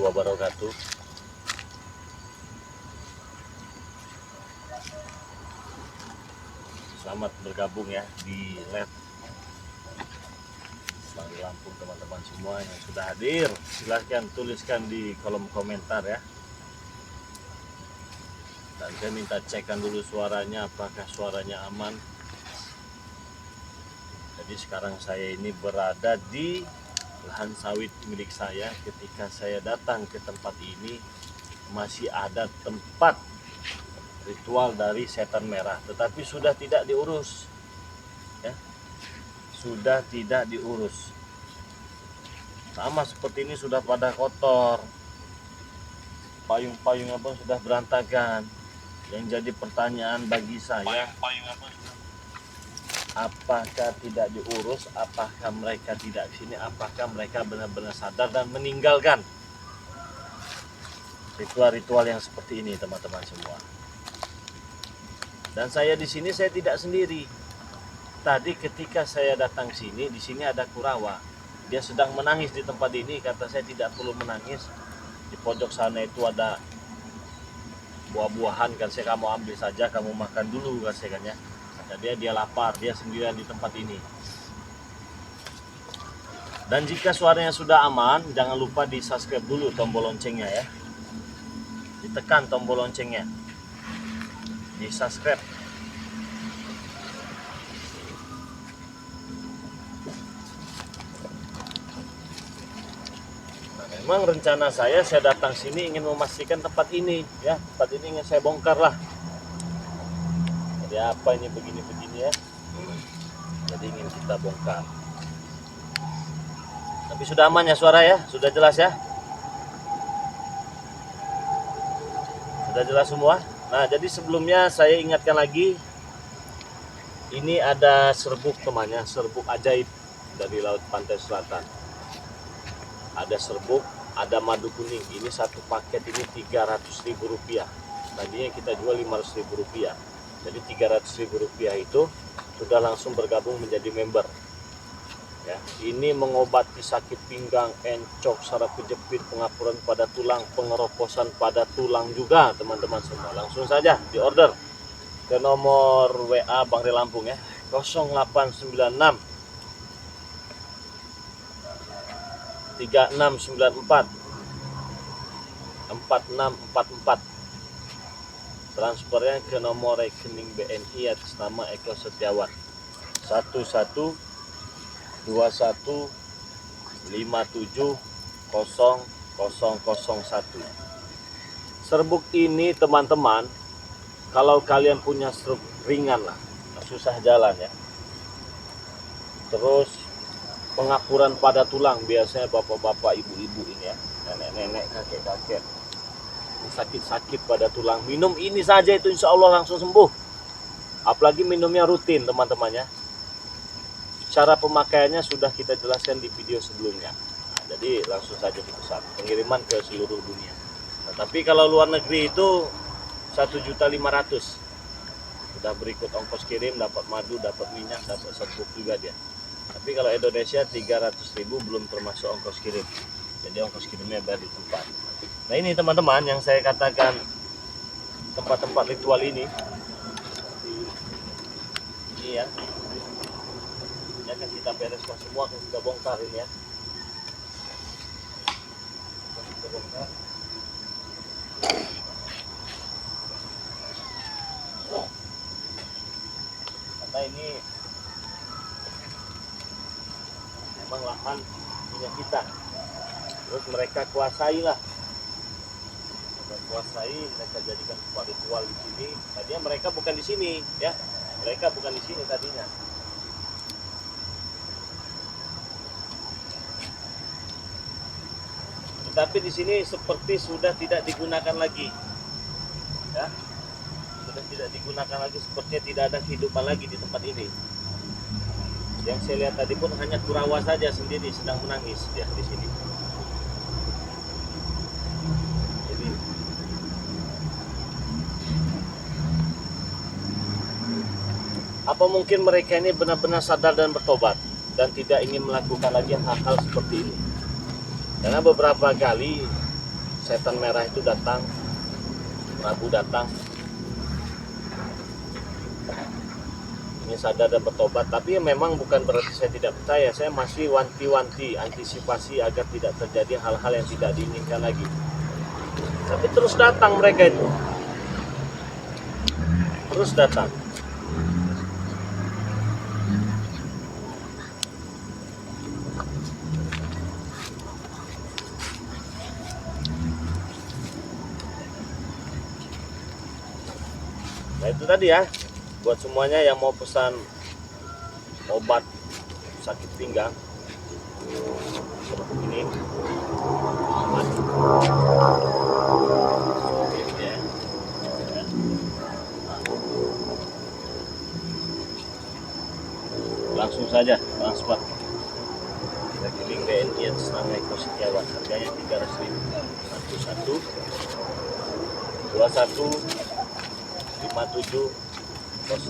wabarakatuh. Selamat bergabung ya di live Bang Lampung, teman-teman semua yang sudah hadir. Silahkan tuliskan di kolom komentar ya. Dan saya minta cekkan dulu suaranya, apakah suaranya aman. Jadi sekarang saya ini berada di lahan sawit milik saya. Ketika saya datang ke tempat ini, masih ada tempat ritual dari setan merah, tetapi sudah tidak diurus ya, sudah tidak diurus. Sama seperti ini sudah pada kotor, payung-payungnya pun sudah berantakan. Yang jadi pertanyaan bagi saya, apakah tidak diurus, apakah mereka tidak kesini, apakah mereka benar-benar sadar dan meninggalkan ritual-ritual yang seperti ini, teman-teman semua. Dan saya di sini saya tidak sendiri. Tadi ketika saya datang sini, di sini ada Kurawa. Dia sedang menangis di tempat ini. Kata saya tidak perlu menangis. Di pojok sana itu ada buah-buahan. Kan saya, kamu ambil saja, kamu makan dulu, kan saya kan ya. Kata dia lapar, dia sendirian di tempat ini. Dan jika suaranya sudah aman, jangan lupa di subscribe dulu tombol loncengnya ya. Ditekan tombol loncengnya, di subscribe. Nah, memang rencana saya datang sini ingin memastikan tempat ini ya, tempat ini ingin saya bongkar lah. Jadi apa ini begini-begini ya, jadi ingin kita bongkar. Tapi sudah aman ya suara ya, sudah jelas ya, sudah jelas semua. Nah, jadi sebelumnya saya ingatkan lagi, ini ada serbuk temannya, serbuk ajaib dari Laut Pantai Selatan. Ada serbuk, ada madu kuning. Ini satu paket ini Rp300.000. Tadinya kita jual Rp500.000. Jadi Rp300.000 itu sudah langsung bergabung menjadi member. Ya, ini mengobati sakit pinggang, encok, saraf kejepit, pengapuran pada tulang, pengeroposan pada tulang juga, teman-teman semua. Langsung saja di order ke nomor WA Bang Ri Lampung ya, 0896 3694 4644. Transfernya ke nomor rekening BNI atas nama Eko Setiawan 1121570001. Serbuk ini teman-teman, kalau kalian punya stroke ringan lah, susah jalan ya, terus pengapuran pada tulang, biasanya bapak-bapak, ibu-ibu ini ya, nenek-nenek, kakek-kakek, sakit-sakit pada tulang, minum ini saja itu insya Allah langsung sembuh. Apalagi minumnya rutin teman-teman ya. Cara pemakaiannya sudah kita jelaskan di video sebelumnya. Nah, jadi langsung saja dipesan, pengiriman ke seluruh dunia. Nah, tapi kalau luar negeri itu 1.500.000. Sudah berikut ongkos kirim, dapat madu, dapat minyak, dapat serbuk juga dia. Tapi kalau Indonesia 300.000 belum termasuk ongkos kirim. Jadi ongkos kirimnya bayar di tempat. Nah, ini teman-teman yang saya katakan tempat-tempat ritual ini. Ini ya. Ini akan kita bereskan semua, akan kita bongkar ini ya. Kita bongkar. Karena ini memang lahan punya kita, terus mereka kuasai lah, mereka jadikan tempat ritual di sini. Tadinya mereka bukan di sini ya, mereka bukan di sini tadinya. Tetapi di sini seperti sudah tidak digunakan lagi ya, sudah tidak digunakan lagi, sepertinya tidak ada kehidupan lagi di tempat ini. Yang saya lihat tadi pun hanya Kurawa saja sendiri sedang menangis ya di sini. Jadi apa mungkin mereka ini benar-benar sadar dan bertobat dan tidak ingin melakukan lagi hal-hal seperti ini? Karena beberapa kali setan merah itu datang, Prabu datang, ingin sadar dan bertobat. Tapi memang bukan berarti saya tidak percaya, saya masih wanti-wanti, antisipasi agar tidak terjadi hal-hal yang tidak diinginkan lagi. Tapi terus datang mereka itu, terus datang. Nah itu tadi ya, buat semuanya yang mau pesan obat sakit pinggang ini aman. Langsung saja transfer rekening BNI atas nama Eko Setiawan, harganya 300.000. 11 21 57 0001.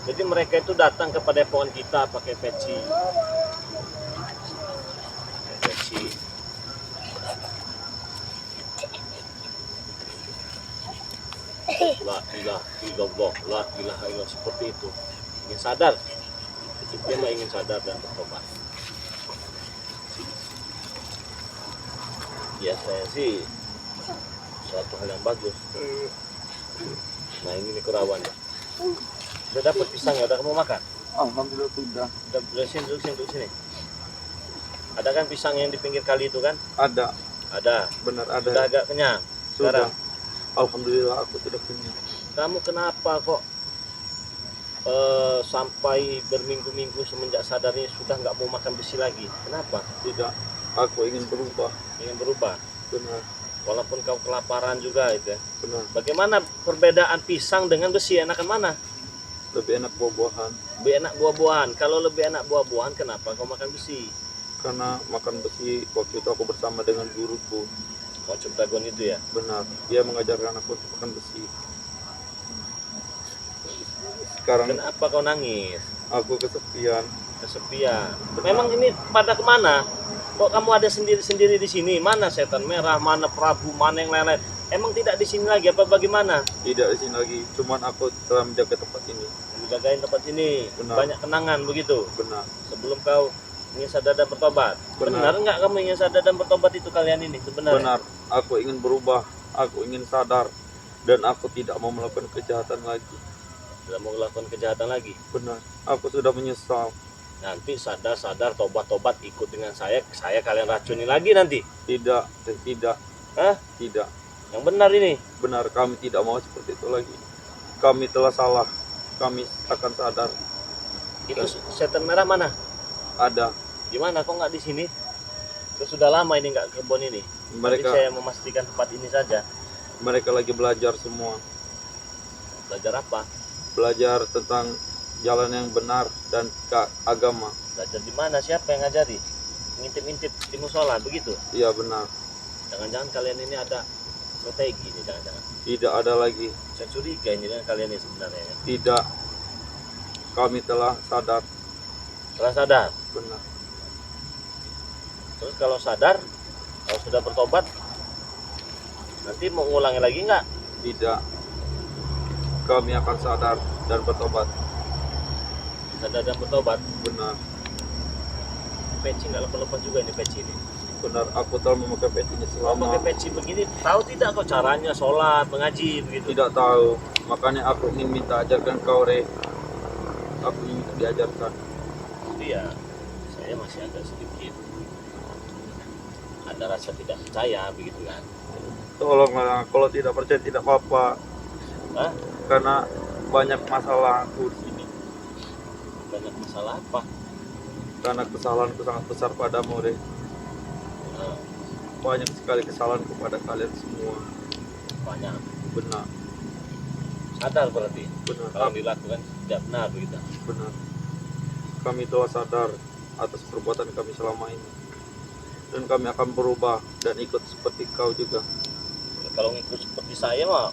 Jadi mereka itu datang ke padepokan kita pakai peci, la ilaha illallah, la ilaha illallah, seperti itu. Ingin sadar, dia mah ingin sadar dan bertobat. Ya saya sih suatu hal yang bagus. Nah ini nih kerawan ya. Udah dapat pisang ya? Udah kamu makan? Alhamdulillah sudah. Udah sini duduk sini. Ada kan pisang yang di pinggir kali itu kan? Ada. Ada. Benar ada. Sudah agak kenyang. Sudah. Sekarang. Alhamdulillah aku sudah kenyang. Kamu kenapa kok sampai berminggu-minggu semenjak sadarnya sudah nggak mau makan besi lagi? Kenapa? Tidak. Aku ingin berubah. Ingin berubah. Benar. Walaupun kau kelaparan juga itu ya. Benar. Bagaimana perbedaan pisang dengan besi? Enakan mana? Lebih enak buah-buahan. Lebih enak buah-buahan. Kalau lebih enak buah-buahan, kenapa kau makan besi? Karena makan besi waktu itu aku bersama dengan guruku. Kocok Dragon itu ya? Benar. Dia mengajarkan aku untuk makan besi. Sekarang Kenapa kau nangis? aku kesepian. Kesepian. Memang ini pada kemana? Kok kamu ada sendiri-sendiri di sini? Mana setan merah, mana Prabu, mana yang lain-lain? Emang tidak di sini lagi apa bagaimana? Tidak di sini lagi. Cuman aku telah menjaga tempat ini. Menjagain tempat ini. Benar. Banyak kenangan begitu. Benar. Sebelum kau ingin sadar dan bertobat. Benar. Benar nggak kamu ingin sadar dan bertobat itu kalian ini sebenarnya? Benar. Aku ingin berubah. Aku ingin sadar. Dan aku tidak mau melakukan kejahatan lagi. Tidak mau melakukan kejahatan lagi. Benar. Aku sudah menyesal. Nanti sadar tobat ikut dengan saya kalian racuni lagi nanti. Tidak. Hah? Tidak. Yang benar ini. Benar, kami tidak mau seperti itu lagi. Kami telah salah. Kami akan sadar. Itu setan merah mana? Ada. Gimana kok nggak di sini? Sudah lama ini nggak ke kebun ini. Tapi Mereka saya memastikan tempat ini saja. mereka lagi belajar semua. Belajar apa? Belajar tentang jalan yang benar dan agama. Belajar di mana? Siapa yang ngajari? Ngintip-ngintip di musola begitu? Iya benar. Jangan-jangan kalian ini ada strategi nih, jangan-jangan. Tidak ada lagi. Saya curiga ini dengan kalian ini sebenarnya. Ya. Tidak. Kami telah sadar. Setelah sadar. Benar. Terus kalau sadar, kalau sudah bertobat, nanti mau ngulangi lagi nggak? Tidak. Kami akan sadar dan bertobat. Sadar dan bertobat. Benar. Peci nggak lepas-lepas juga ini peci ini. Benar. Aku telah memakai peci ini Kalau selama. pakai peci begini, tahu tidak kok caranya sholat, mengaji begitu? Tidak tahu. Makanya aku ingin minta ajarkan kau, Re. Aku ingin minta diajarkan. Iya, saya masih agak sedikit ada rasa tidak percaya begitu kan. Tolonglah, kalau tidak percaya tidak apa-apa. Hah? Karena banyak masalah aku di sini. Banyak masalah apa? Karena kesalahanku sangat besar padamu, Re. Nah, Banyak sekali kesalahan kepada kalian semua. banyak. Benar. Sadar berarti Benar. kalau yang dilakukan tidak benar begitu. Benar. Kami telah sadar atas perbuatan kami selama ini. Dan kami akan berubah dan ikut seperti kau juga. Kalau ngikut seperti saya mah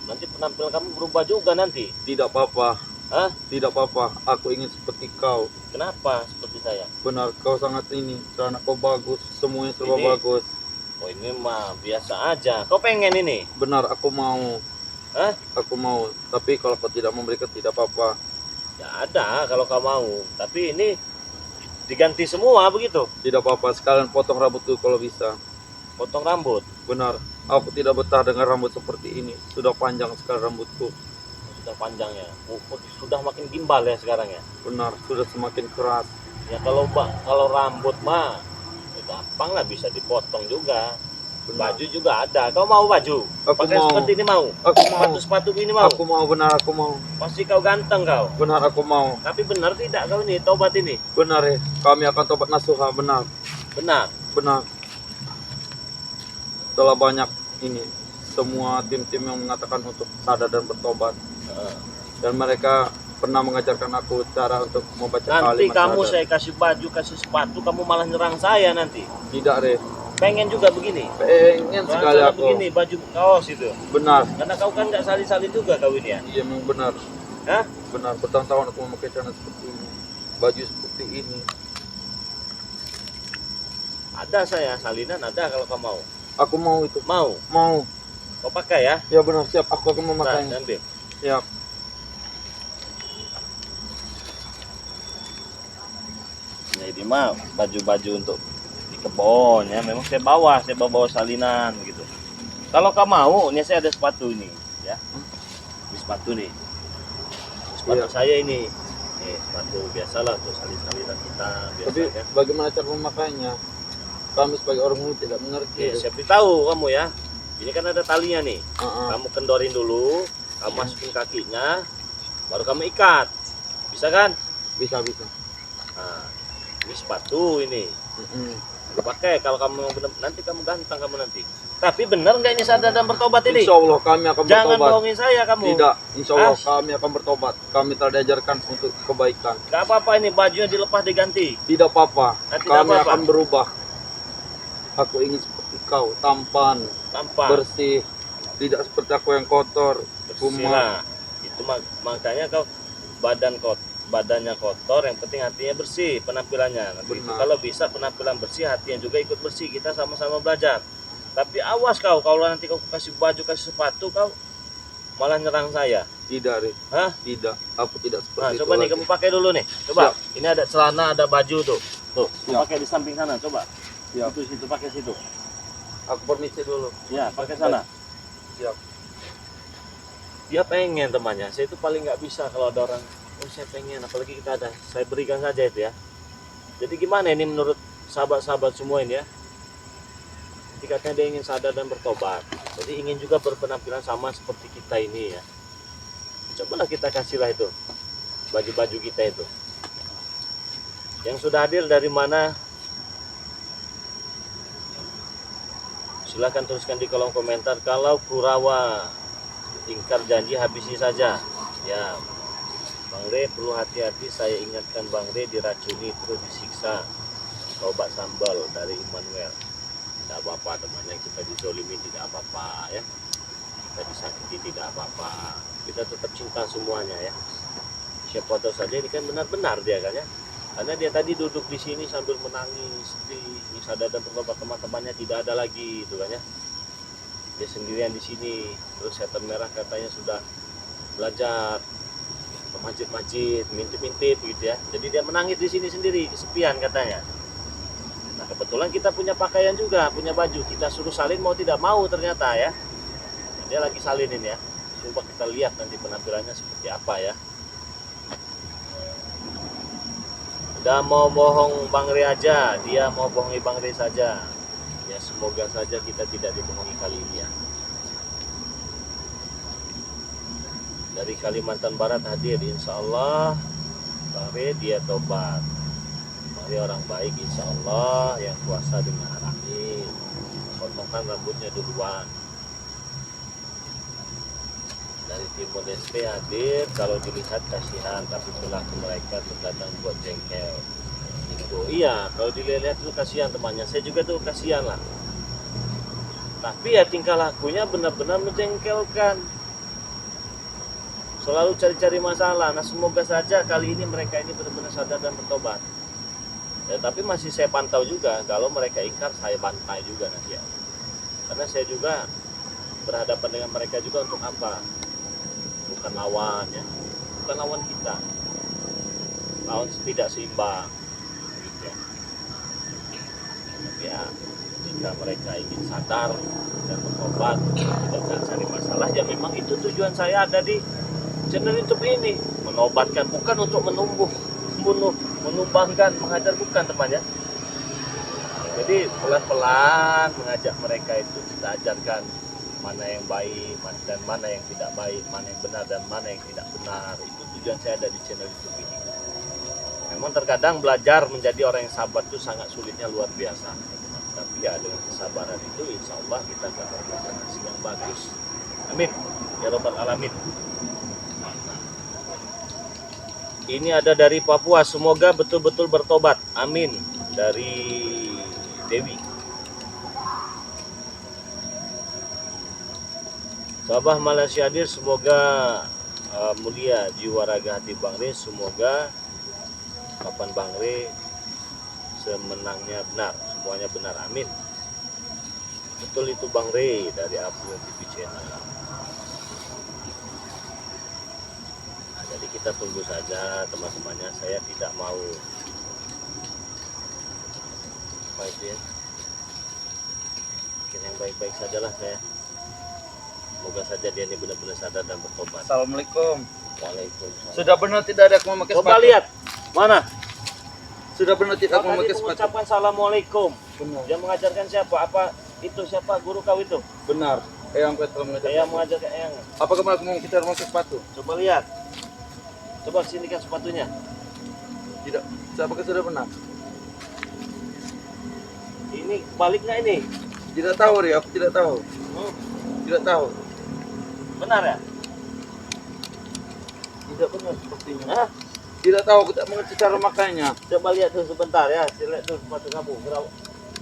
nanti penampilan kamu berubah juga nanti. Tidak apa-apa. Hah? Tidak apa-apa, aku ingin seperti kau. Kenapa seperti saya? Benar, kau sangat ini, celana kau bagus, semuanya serba Ini? bagus. Oh ini mah biasa aja. Kau pengen ini? Benar, aku mau. Hah? Aku mau, tapi kalau kau tidak memberikan tidak apa-apa. Ya ada kalau kau mau. Tapi ini diganti semua begitu. Tidak apa-apa, sekalian potong rambutku kalau bisa. Potong rambut. Benar, aku tidak betah dengan rambut seperti ini. Sudah panjang sekali rambutku. Sudah panjang ya. Sudah makin gimbal ya sekarang ya. Benar, sudah semakin keras. Ya kalau rambut mah ya gampang lah, bisa dipotong juga. Benar. Baju juga ada. Kau mau baju? Aku Pakai mau. seperti ini mau? Aku mau. Sepatu ini mau? Aku mau, benar aku mau. Pasti kau ganteng kau. Benar aku mau. Tapi benar tidak kau ini tobat ini? Benar ya, kami akan tobat nasuha, benar. Benar. Benar. Telah banyak ini, semua tim-tim yang mengatakan untuk sadar dan bertobat. Dan mereka pernah mengajarkan aku cara untuk membaca Nanti kalimat kamu sadar. saya kasih baju, kasih sepatu, kamu malah nyerang saya nanti. Tidak, Re. Pengen juga begini? Pengen sekali Cara aku. begini, baju kaos itu. Benar. Karena kau kan nggak salin-salin juga kau ini ya? Iya, memang benar. Hah? Benar, bertahun-tahun aku memakai celana seperti ini. Baju seperti ini. Ada saya, salinan ada kalau kau mau. Aku mau itu. Mau? Mau. Kau pakai ya? Ya benar, siap. Aku akan Nah, memakainya. ambil. Siap. Jadi mah baju-baju untuk di kebun ya, memang saya bawa salinan gitu. Kalau kau mau, ini saya ada sepatu ini ya. Ini sepatu nih. Ini sepatu Iya. saya ini. Nih, sepatu biasalah untuk salinan kita biasa Tapi kan. bagaimana cara memakainya? Kami sebagai orang umum tidak mengerti. Saya beritahu kamu ya. Ini kan ada talinya nih. Ah, Kamu kendorin dulu, kamu masukin kakinya, baru kamu ikat. Bisa kan? bisa. Nah, ini sepatu ini. Pakai kalau kamu benar, nanti kamu ganteng kamu nanti. Tapi benar nggak ini sadar dan bertobat ini? Insya Allah kami akan Jangan bertobat. bohongin saya kamu. Tidak, insya Allah Ah. kami akan bertobat. Kami telah diajarkan untuk kebaikan. Gak apa-apa ini bajunya dilepas diganti. Tidak apa-apa. Nanti Kami tidak apa-apa. akan berubah. Aku ingin seperti kau, tampan, Tampak. bersih, tidak seperti aku yang kotor. Bersih lah. Itu makanya kau badannya kotor, yang penting hatinya bersih, penampilannya. Nanti itu Benar. kalau bisa penampilan bersih, hatinya juga ikut bersih. Kita sama-sama belajar. Tapi awas kau, kalau nanti kau kasih baju, kasih sepatu, kau malah nyerang saya. Tidak, Ri. Hah? Tidak. Aku tidak Nah, seperti itu coba nih lagi. kamu pakai dulu nih. Coba. Siap. Ini ada celana, ada baju tuh. Tuh, Siap. pakai di samping sana, coba. Siap. Situ pakai situ. Aku permisi dulu. Ya, pakai sana. Siap. Dia pengen temannya. Saya itu paling nggak bisa kalau ada orang, oh saya pengen, apalagi kita ada. Saya berikan saja itu ya. Jadi gimana ini menurut sahabat-sahabat semua ini ya? Jadi katanya dia ingin sadar dan bertobat. Jadi ingin juga berpenampilan sama seperti kita ini ya. Cobalah kita kasihlah itu baju-baju kita itu. Yang sudah hadir dari mana? Silahkan tuliskan di kolom komentar. Kalau Kurawa ingkar janji, habisi saja ya. Bang Re perlu hati-hati, saya ingatkan Bang Re diracuni terus disiksa. Obat sambal dari Immanuel. Tidak apa-apa temannya, kita dizolimi tidak apa-apa ya. Kita disakiti tidak apa-apa. Kita tetap cinta semuanya ya. Siapa tahu saja ini kan benar-benar dia kan ya. Karena dia tadi duduk di sini sambil menangis, sedih, sadar dan bertobat, teman-temannya tidak ada lagi itu kan ya. Dia sendirian di sini. Terus setan merah katanya sudah belajar ke masjid-masjid, mintip-mintip gitu ya. Jadi dia menangis di sini sendiri, kesepian katanya. Nah, kebetulan kita punya pakaian juga, punya baju. Kita suruh salin mau tidak mau ternyata ya. Nah, dia lagi salinin ya. Coba kita lihat nanti penampilannya seperti apa ya. Udah mau bohong Bang Re aja, dia mau bohongi Bang Re saja. Ya semoga saja kita tidak dibohongi kali ini ya. Dari Kalimantan Barat hadir, insya Allah Bang Re dia tobat. Bang Re orang baik insya Allah, yang kuasa dengan amin. Potongkan rambutnya duluan. Dari Timur Leste hadir, kalau dilihat kasihan, tapi perilaku mereka terkadang buat jengkel. Itu iya, kalau dilihat itu kasihan temannya. Saya juga tuh kasihan lah. Tapi ya tingkah lakunya benar-benar menjengkelkan. Selalu cari-cari masalah. Nah, semoga saja kali ini mereka ini benar-benar sadar dan bertobat. Ya, tapi masih saya pantau juga. Kalau mereka ingkar, saya bantai juga nanti ya. Karena saya juga berhadapan dengan mereka juga untuk apa? Bukan lawan ya. Bukan lawan kita. Lawan tidak seimbang. Gitu ya. Tapi ya, jika mereka ingin sadar dan bertobat, tidak cari masalah, ya memang itu tujuan saya ada di channel YouTube ini, menobatkan, bukan untuk menumbangkan, mengajar, bukan teman ya. Jadi pelan-pelan mengajak mereka itu, kita ajarkan mana yang baik dan mana yang tidak baik, mana yang benar dan mana yang tidak benar. Itu tujuan saya ada di channel YouTube ini. Memang terkadang belajar menjadi orang yang sabar itu sangat sulitnya luar biasa. Tapi ya dengan kesabaran itu insya Allah kita akan mendapatkan hasil yang bagus. Amin ya Rabbal Alamin. Ini ada dari Papua, semoga betul-betul bertobat. Amin. Dari Dewi. Sabah Malaysia hadir, semoga mulia jiwa raga hati Bang Re, semoga kapan Bang Re semenangnya benar, semuanya benar. Amin. Betul itu Bang Re dari Abdul TV Channel. Jadi kita tunggu saja teman-temannya. Saya tidak mau apa itu ya, bikin yang baik-baik sajalah saya. Semoga saja dia ini benar-benar sadar dan bertobat. Assalamualaikum. Waalaikumsalam. Sudah benar tidak ada aku memakai Coba lihat mana? Sudah benar tidak aku Kau tadi memakai sepatu. mengucapkan assalamualaikum. Benar. Dia mengajarkan siapa? Apa itu siapa? Guru kau itu? Benar. Eyang telah mengajar. Saya mengajarkan Eyang. Apakah aku mau kita memakai sepatu? Coba lihat. Coba sinikan sepatunya. Tidak. Apakah sudah benar? Ini balik nggak ini? Tidak tahu Ri, aku tidak tahu. Tidak tahu. Benar ya? Tidak benar sepertinya. Hah? Tidak tahu, aku tidak mengerti cara makainya. Coba lihat tuh sebentar ya. Lihat tuh sepatu kamu.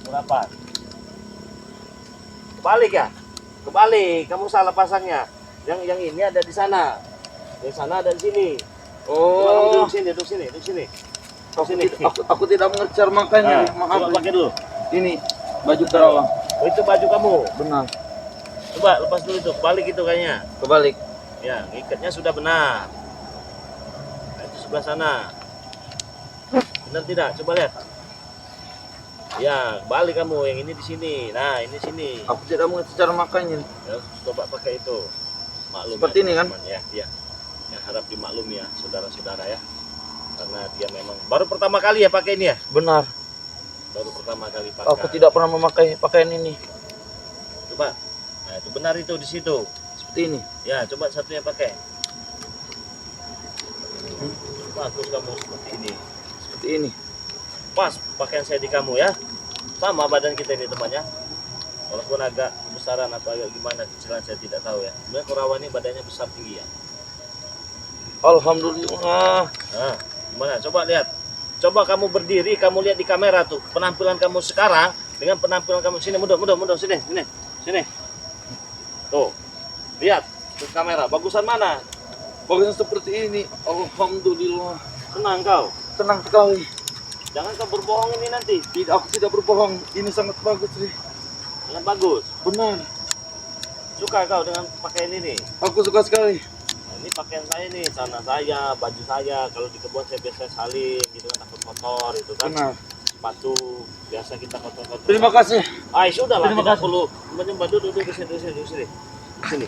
Berapa? Kebalik ya? Kebalik. Kamu salah pasangnya. Yang ini ada di sana. Di sana ada di sini. Coba kamu Oh, duduk sini, duduk sini, duduk sini. Sini. aku tidak mengerti cara makainya. Nah, Maaf. coba pakai dulu. Ini baju Karawang. Oh, itu baju kamu. Benar. Coba lepas dulu itu. Balik itu kayaknya. Kebalik. Ya, ngikatnya sudah benar. Nah, itu sebelah sana. Benar tidak? Coba lihat. Ya, balik kamu. Yang ini di sini. Nah, ini sini. Aku tidak mengerti cara makainya. Ya, coba pakai itu. Maklum Seperti ya, ini kan? teman-teman, ya, ya. Ya, harap dimaklumi ya, saudara-saudara ya. Karena dia memang baru pertama kali ya pakai ini ya. Benar. Baru pertama kali pakai. Aku tidak pernah memakai pakaian ini. Coba. Nah, itu benar itu di situ. Seperti ini. Ya, coba satunya pakai. Bagus kamu seperti ini. Seperti ini. Pas pakaian saya di kamu ya. Sama badan kita ini teman ya. Walaupun agak besaran atau agak gimana kecilan saya tidak tahu ya. Sebenarnya Kurawa ini badannya besar tinggi ya. Alhamdulillah. Nah, gimana? Coba lihat. Coba kamu berdiri, kamu lihat di kamera tuh penampilan kamu sekarang dengan penampilan kamu sini. Mundur sini. Tuh. Lihat ke kamera. Bagusan mana? Bagusan seperti ini. Alhamdulillah. Tenang kau. Tenang sekali. Jangan kau berbohong ini nanti. Tidak, aku tidak berbohong. Ini sangat bagus, Ri. Dengan bagus. Benar. Suka kau dengan pakaian ini? Aku suka sekali. Nah, ini pakaian saya nih, celana saya, baju saya. Kalau di kebun saya biasa salin gitu kan, takut kotor itu kan. Benar. Sepatu biasa kita kotor-kotor. Terima kasih. Ah, sudah lah, Terima tidak kasih. perlu menyembah duduk di sini. Sini.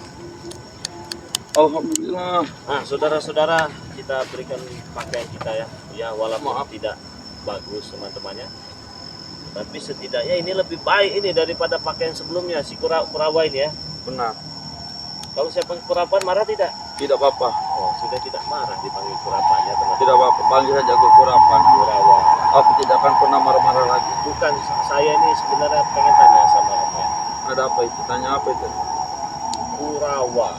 Alhamdulillah. Nah, saudara-saudara, kita berikan pakaian kita ya. Ya, walaupun Maaf. tidak bagus teman-temannya. Tapi setidaknya ini lebih baik ini daripada pakaian sebelumnya si Kurawa ini ya. Benar. Kalau saya panggil Kurapan marah tidak? Tidak apa-apa. Oh, sudah tidak marah dipanggil Kurapan ya teman-teman. Tidak apa-apa. Panggil saja aku Kurapan. Kurawa. Aku tidak akan pernah marah-marah lagi. Bukan, saya ini sebenarnya pengen tanya sama kamu ya. Ada apa itu? Tanya apa itu? Kurawa.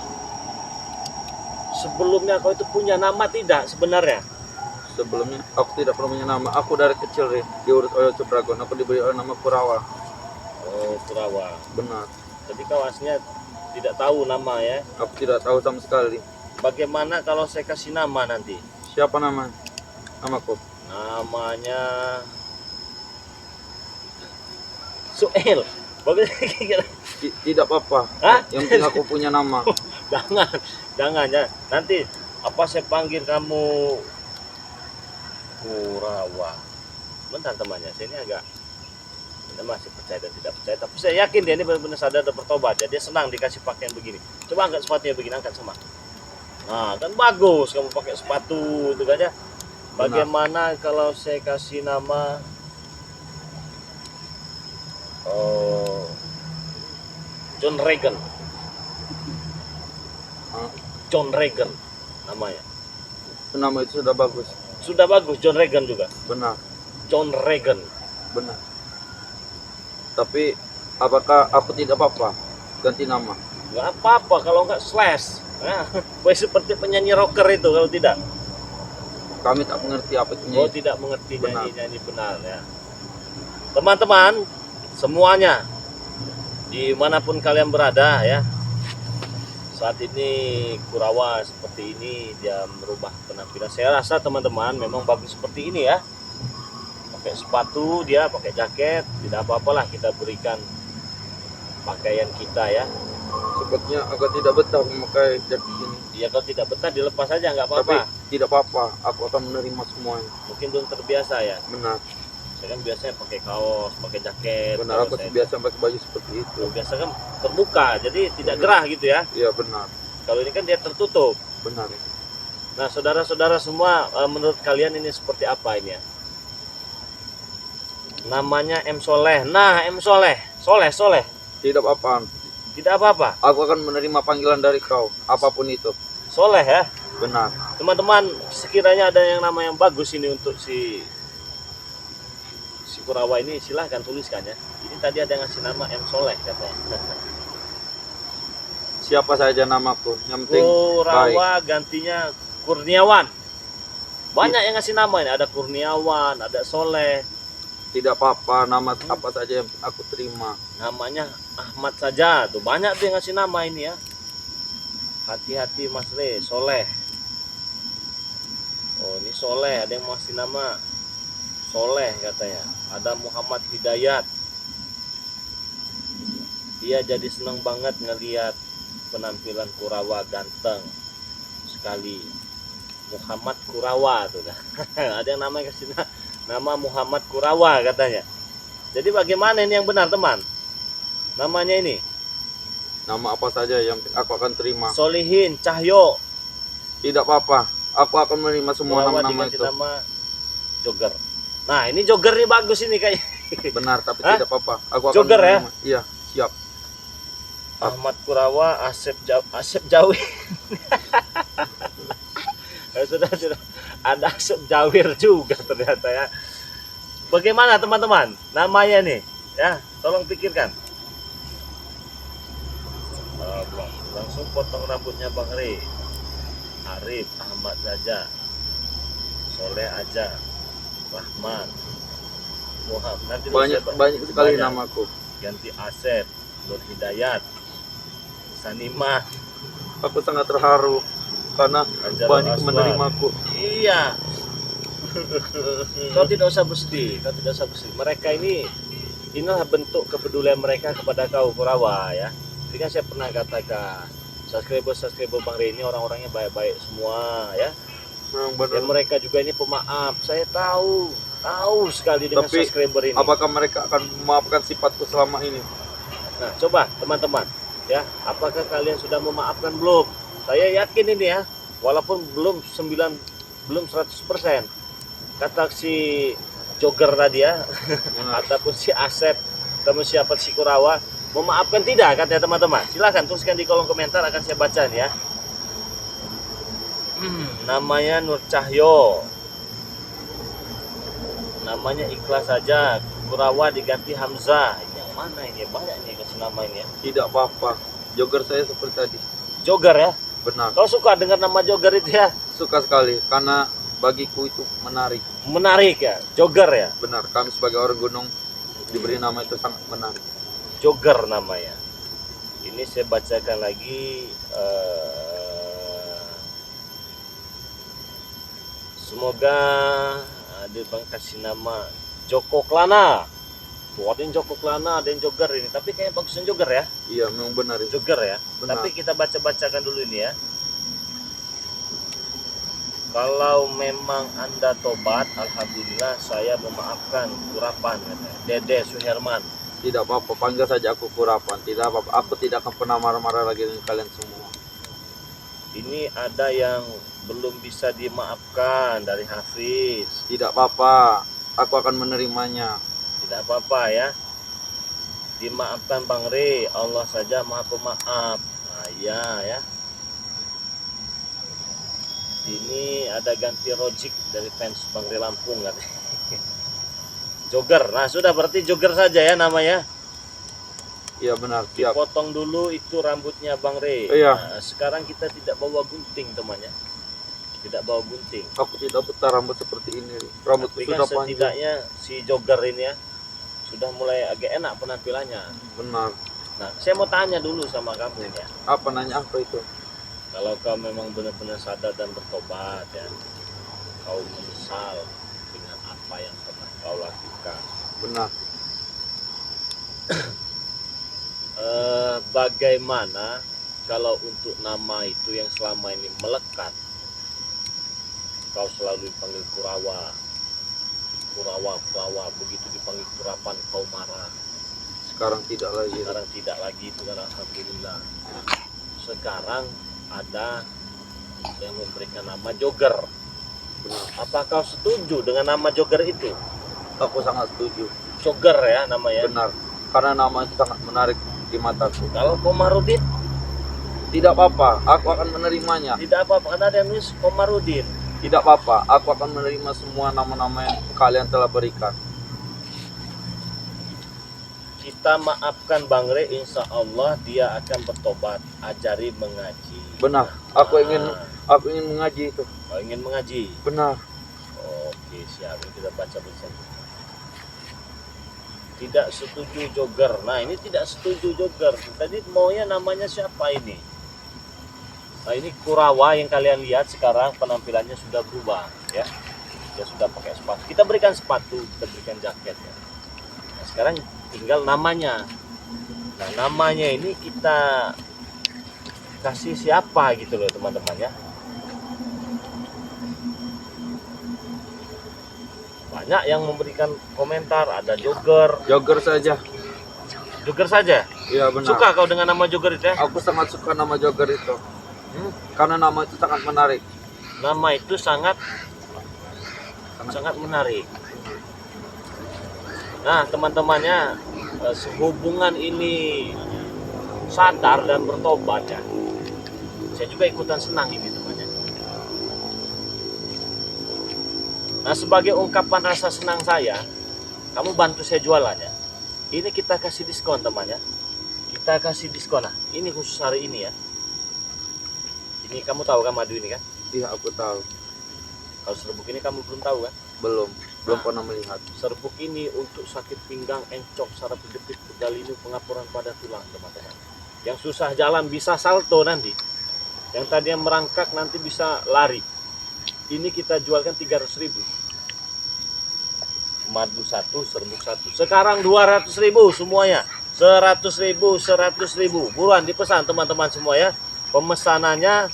Sebelumnya kau itu punya nama tidak sebenarnya? Sebelumnya aku tidak pernah punya nama. Aku dari kecil Ri, diurus oleh Dragon. Aku diberi oleh nama Kurawa. Oh, Kurawa. Benar. Jadi kau aslinya tidak tahu nama ya. Aku tidak tahu sama sekali. bagaimana kalau saya kasih nama nanti? Siapa nama? Namaku. Namanya Suel. Bagaimana? Tidak apa-apa. Hah? Yang penting aku punya nama. Jangan ya. Nanti apa saya panggil kamu Kurawa. Bentar temannya, saya ini agak masih percaya dan tidak percaya, tapi saya yakin dia ini benar-benar sadar dan bertobat. Jadi dia senang dikasih pakaian begini. Coba angkat sepatunya begini, angkat sama. Nah, kan bagus kamu pakai sepatu itu kan ya. Bagaimana kalau saya kasih nama John Reagan? John Reagan namanya. Nama itu sudah bagus. Sudah bagus, John Reagan juga. Benar. John Reagan. Benar. Tapi apakah aku tidak apa-apa ganti nama? Nggak apa-apa kalau nggak Slash. Nah, seperti penyanyi rocker itu kalau tidak. Kami tak mengerti apa itu. Oh, tidak mengerti nyanyi-nyanyi benar ya. Teman-teman semuanya dimanapun kalian berada ya, saat ini Kurawa seperti ini, dia merubah penampilan. Saya rasa teman-teman memang bagus seperti ini ya, pakai sepatu, dia pakai jaket, tidak apa-apalah kita berikan pakaian kita ya. Sepertinya agak tidak betah memakai jaket ini. Ya kalau tidak betah dilepas saja, nggak Tapi apa-apa. tidak apa-apa, aku akan menerima semuanya. Mungkin belum terbiasa ya. Benar. Saya kan biasanya pakai kaos, pakai jaket. Benar, aku biasa pakai baju seperti itu. Biasa kan terbuka, jadi tidak gerah gitu ya. Iya benar. Kalau ini kan dia tertutup. Benar. Nah, saudara-saudara semua, menurut kalian ini seperti apa ini ya? Namanya M Soleh. Nah, M Soleh, Soleh. Tidak apa-apa. Tidak apa-apa. Aku akan menerima panggilan dari kau, apapun itu. Soleh ya. Benar. Teman-teman, sekiranya ada yang nama yang bagus ini untuk si Kurawa ini, silahkan tuliskan ya. Ini tadi ada yang ngasih nama M Soleh katanya. Siapa saja namaku, yang penting Kurawa baik. gantinya Kurniawan. Banyak yang ngasih nama ini, ada Kurniawan, ada Soleh. Tidak apa-apa, nama apa saja yang aku terima. Namanya Ahmad saja tuh, banyak tuh yang ngasih nama ini ya. Hati-hati Mas Re, Soleh. Oh, ini Soleh, ada yang ngasih nama Soleh katanya. Ada Muhammad Hidayat. Dia jadi senang banget ngelihat penampilan Kurawa, ganteng sekali. Muhammad Kurawa tuh dah. Ada yang namanya kasih nama Muhammad Kurawa katanya. Jadi bagaimana ini yang benar teman? Namanya ini Nama apa saja yang aku akan terima. Solihin Cahyo. Tidak apa-apa, aku akan menerima semua Kurawa nama-nama diganti itu. nama Jogger. Nah ini Jogger nih bagus ini kayak. Benar, tapi Hah? tidak apa-apa. Aku akan Jogger ya? menerima. Iya, siap. Ahmad Kurawa, Asep Jawi. sudah ada Asep Jawir juga ternyata ya. Bagaimana teman-teman namanya nih ya, tolong pikirkan. Langsung potong rambutnya Bang Re. Arif Ahmad saja, Soleh aja, Rahman, Muhammad. Nanti Banyak sekali namaku. Ganti Asep, Nur Hidayat, Sanima. Aku sangat terharu karena Ajar banyak Aswar. menerimaku. Iya. Kau tidak usah bersedih, Mereka inilah bentuk kepedulian mereka kepada kau Kurawa ya. Jadi kan saya pernah katakan subscriber Bang Re ini orang-orangnya baik-baik semua ya. Dan mereka juga ini pemaaf. Saya tahu sekali dengan Tapi, subscriber ini. Apakah mereka akan memaafkan sifatku selama ini? Nah, coba teman-teman ya, apakah kalian sudah memaafkan belum? Saya yakin ini ya, walaupun belum 100%. Kata si Jogger tadi ya, ataupun si Asep, atau siapa si Kurawa, memaafkan tidak katanya teman-teman. Silahkan tuliskan di kolom komentar, akan saya baca nih ya. Namanya Nur Cahyo. Namanya ikhlas saja. Kurawa diganti Hamzah. Yang mana ini? Banyak nih kasih nama ini ya. Tidak apa-apa. Jogger saya seperti tadi. Jogger ya? Benar. Kau suka dengar nama Jogger itu ya? Suka sekali karena bagiku itu menarik. Menarik ya? Jogger ya? Benar. Kami sebagai orang gunung diberi nama itu sangat menarik. Jogger namanya. Ini saya bacakan lagi Semoga ada Bang kasih nama Joko Klana. Tuh, ada yang Joko Klana, ada yang Jogger ini. Tapi kayaknya bagusnya Jogger ya. Iya, memang benar itu. Jogger ya. Benar. Tapi kita baca-bacakan dulu ini ya. Kalau memang Anda tobat, alhamdulillah saya memaafkan kurapan, katanya. Dede Suherman. Tidak apa-apa, panggil saja aku kurapan. Tidak apa-apa, aku tidak akan pernah marah-marah lagi dengan kalian semua. Ini ada yang belum bisa dimaafkan dari Hafiz. Tidak apa-apa, aku akan menerimanya. Tidak apa-apa ya. Dimaafkan Bang Re, Allah saja Maha Pemaaf. Nah, ya. Ini ada ganti Rojik dari fans Bang Re Lampung kan. Jogger. Nah, sudah berarti Jogger saja ya namanya. Iya benar, siap. Potong dulu itu rambutnya Bang Re. Iya. Nah, sekarang kita tidak bawa gunting temannya. Tidak bawa gunting. Aku tidak betah rambut seperti ini. Rambutku Tapi kan sudah panjang. setidaknya si Jogger ini ya sudah mulai agak enak penampilannya. Benar. Nah, saya mau tanya dulu sama kamu ini ya. Apa nanya apa itu? Kalau kau memang benar-benar sadar dan bertobat ya, kau menyesal dengan apa yang pernah kau lakukan. Benar. Bagaimana kalau untuk nama itu yang selama ini melekat, kau selalu dipanggil Kurawa, begitu dipanggil Kurapan kau marah. Sekarang tidak lagi. Sekarang tidak lagi, itu kan alhamdulillah. Sekarang ada yang memberikan nama Jogger. Benar. Apa kau setuju dengan nama Jogger itu? Aku sangat setuju. Jogger ya namanya. Benar. Karena nama itu sangat menarik di mataku. Kalau Komarudin Tidak apa-apa, aku akan menerimanya. tidak apa-apa, karena ada yang nulis Komarudin. Tidak apa-apa, aku akan menerima semua nama-nama yang kalian telah berikan. Kita maafkan Bang Re, insya Allah dia akan bertobat. Ajari mengaji. Benar, aku ingin mengaji itu. Kau ingin mengaji? Benar. Oke, siap. Ini kita baca bersama. Tidak setuju Jogger. Nah, ini tidak setuju Jogger. Tadi maunya namanya siapa ini? Nah, ini Kurawa yang kalian lihat sekarang penampilannya sudah berubah ya. Dia sudah pakai sepatu. Kita berikan sepatu, kita berikan jaket ya. Nah, sekarang tinggal namanya. Nah, namanya ini kita kasih siapa gitu loh teman-teman ya. Banyak yang memberikan komentar, ada Jogger. Jogger saja. Jogger saja. Iya benar. Suka kau dengan nama Jogger itu ya? Aku sangat suka nama Jogger itu. Karena nama itu sangat menarik. Nama itu sangat menarik. Nah, teman-temannya, sehubungan ini sadar dan bertobat ya. Saya juga ikutan senang ini temannya. Nah, sebagai ungkapan rasa senang saya, kamu bantu saya jualan ya. Ini kita kasih diskon temannya. Kita kasih diskon. Nah, ini khusus hari ini ya. Ini kamu tahu kan madu ini kan? Iya, aku tahu. Kalau serbuk ini kamu belum tahu kan? Belum pernah melihat. Serbuk ini untuk sakit pinggang, encok, saraf kejepit, pegal linu, pengapuran pada tulang teman-teman. Yang susah jalan bisa salto nanti. Yang tadinya merangkak nanti bisa lari. Ini kita jualkan 300.000. Madu satu, serbuk satu. Sekarang 200.000 semuanya. 100.000. Buruan dipesan teman-teman semua ya. Pemesanannya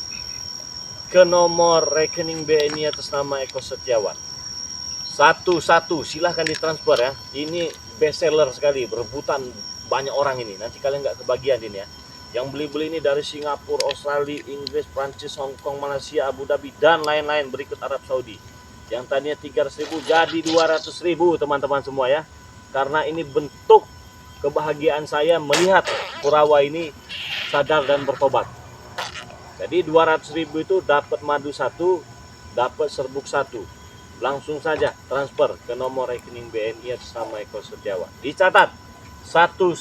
ke nomor rekening BNI atas nama Eko Setiawan. Satu-satu silahkan ditransfer ya. Ini best seller sekali, berebutan banyak orang ini. Nanti kalian nggak kebagian ini ya. Yang beli-beli ini dari Singapura, Australia, Inggris, Prancis, Hong Kong, Malaysia, Abu Dhabi, dan lain-lain berikut Arab Saudi. Yang tadinya 300.000 jadi 200.000 teman-teman semua ya. Karena ini bentuk kebahagiaan saya melihat Kurawa ini sadar dan bertobat. Jadi 200.000 itu dapat madu satu, dapat serbuk satu. Langsung saja transfer ke nomor rekening BNI atas nama Eko Setiawan. Dicatat 11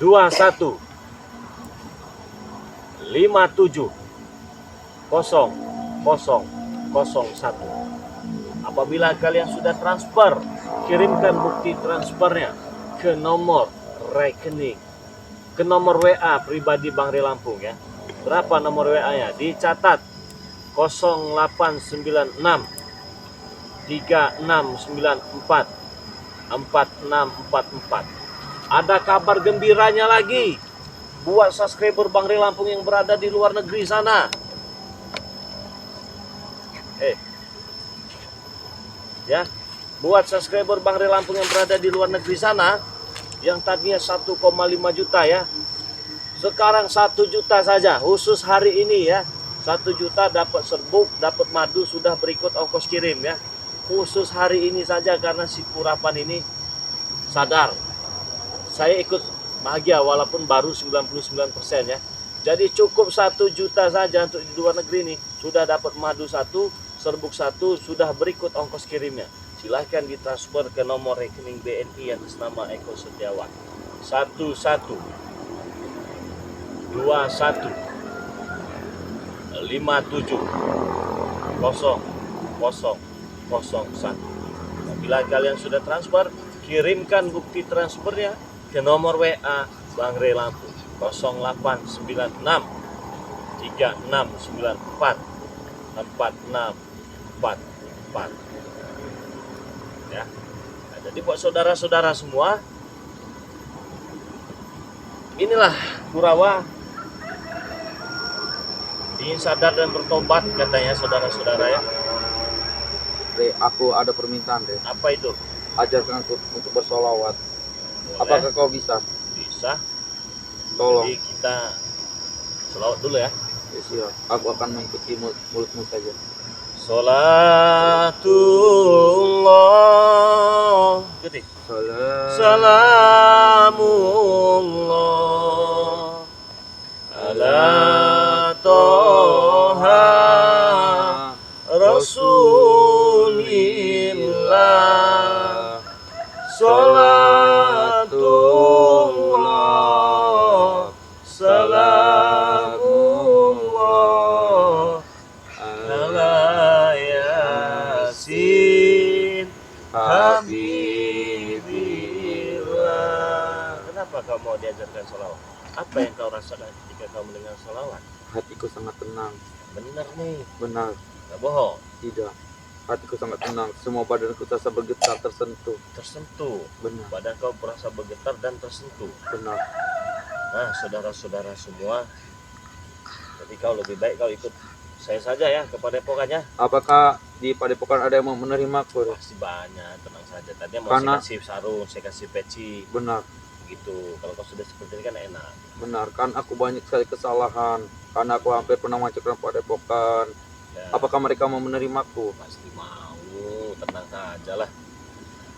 21 57 0001. Apabila kalian sudah transfer, kirimkan bukti transfernya ke nomor rekening, ke nomor WA pribadi Bang Re Lampung ya. Berapa nomor WA-nya? Dicatat 0896 3694 4644. Ada kabar gembiranya lagi buat subscriber Bang Ray Lampung yang berada di luar negeri sana. Ya, buat subscriber Bang Ray Lampung yang berada di luar negeri sana, yang tadinya 1,5 juta ya, sekarang 1 juta saja khusus hari ini ya. 1 juta dapat serbuk, dapat madu, sudah berikut ongkos kirim ya. Khusus hari ini saja karena si Kurapan ini sadar. Saya ikut bahagia walaupun baru 99% ya. Jadi cukup 1 juta saja untuk di luar negeri ini sudah dapat madu 1, serbuk 1, sudah berikut ongkos kirimnya. Silahkan ditransfer ke nomor rekening BNI atas nama Eko Setiawan 11 21 57 0001. Bila kalian sudah transfer, kirimkan bukti transfernya ke nomor WA Bang Ray Lampung 0896 3694 4644 ya. Nah, jadi buat saudara-saudara semua, inilah Kurawa ingin sadar dan bertobat katanya saudara-saudara ya. Re, aku ada permintaan, Re. Apa itu? Ajarkan aku untuk bersolawat. Boleh? Apakah kau bisa? Bisa. Tolong. Jadi kita selawat dulu ya. Ya, siap. Aku akan mengikuti mulutmu saja. Salatullah. Ikuti. Salamullah ala toha Rasulillah. Salatullah salamullah ala yasin habibillah. Kenapa kau mau diajarkan salawat? Apa yang kau rasakan ketika kau mendengar salawat? Hatiku sangat tenang. Benar nih, Benar. gak bohong. Tidak. Hatiku sangat tenang. Semua badanku terasa bergetar, tersentuh. Tersentuh, Benar. badan kau merasa bergetar dan tersentuh. Benar. Nah, saudara-saudara semua, jadi kau lebih baik kau ikut saya saja ya ke Padepokannya. Apakah di Padepokan ada yang mau menerimaku, Re? Pasti banyak, tenang saja. Tadinya mau Karena- saya kasih sarung, saya kasih peci, Benar. gitu. Kalau kau sudah seperti ini kan enak. Benar. Kan aku banyak sekali kesalahan. Karena aku hampir pernah masukkan Padepokan. Ya, Apakah mereka mau menerimaku? pasti mau, tenang saja lah.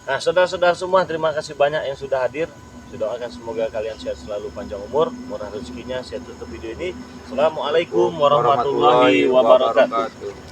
Nah, saudara-saudara semua, terima kasih banyak yang sudah hadir. Saya doakan semoga kalian sehat selalu, panjang umur, murah rezekinya. Saya tutup video ini. Assalamualaikum warahmatullahi wabarakatuh.